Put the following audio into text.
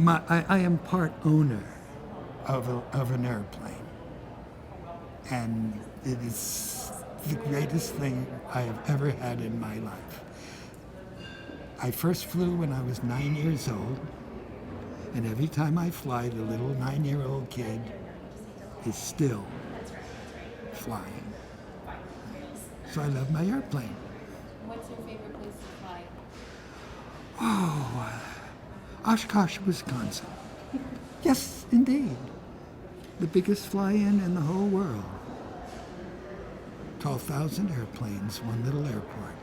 I am part owner of an airplane, and it is the greatest thing I have ever had in my life. I first flew when I was 9 years old, and every time I fly, the little 9-year-old kid is still flying. So I love my airplane. What's your favorite place to fly? Oshkosh, Wisconsin. Yes, indeed. The biggest fly-in in the whole world. 12,000 airplanes, one little airport.